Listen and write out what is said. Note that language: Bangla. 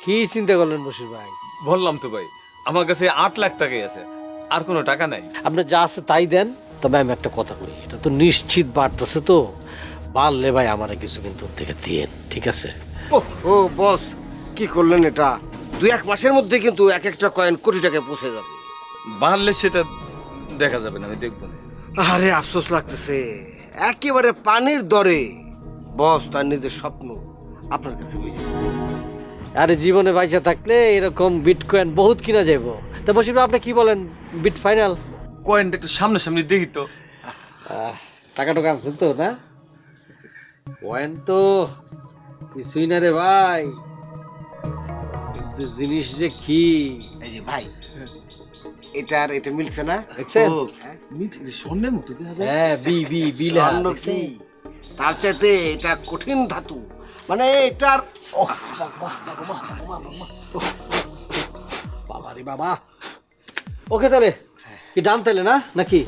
কি চিন্তা করলেন বশির ভাই? বললাম তো ভাই, আমার কাছে 8 লাখ টাকাই আছে, আর কোনো টাকা নাই। আপনি যা আছে তাই দেন। তবে আমি একটা কথা বলি, এটা তো নিশ্চিত বাড়তেছে, তো বাড়লে ভাই আমারে কিছু কিন্তু ওর থেকে দিয়েন, ঠিক আছে? ও বস, কি করলেন এটা? 2-1 মাসের মধ্যে কিন্তু এক একটা কয়েন কোটি টাকায় পৌঁছে যাবে। বাড়লে সেটা দেখা যাবে না, আমি দেখবো না। আরে আফসোস লাগতেছে, একেবারে পানির দরে বস তার নিজের স্বপ্ন আপনার কাছে বেশি। আরে জীবনে বাইচা থাকলে এরকম বিটকয়েন বহুত কিনা যাইব। তা বশির ভাই আপনি কি বলেন, বিট ফাইনাল? কয়েনটা একটু সামনাসামনি দেখি তো। টাকা টাকা আনছেন তো না? কয়েন তো কিছুই না রে ভাই, কিন্তু জিনিস যে কি! এই যে ভাই, এটা আর এটা মিলছে না? দেখছেন? স্বর্ণের মতো দেখা যায়। হ্যাঁ, বি বি বি লেখা, স্বর্ণ দেখছেন? কি, তার চাইতে এটা কঠিন ধাতু, মানে এটার বাবা রে বাবা। ওকে তাহলে কি ডান তাহলে না নাকি?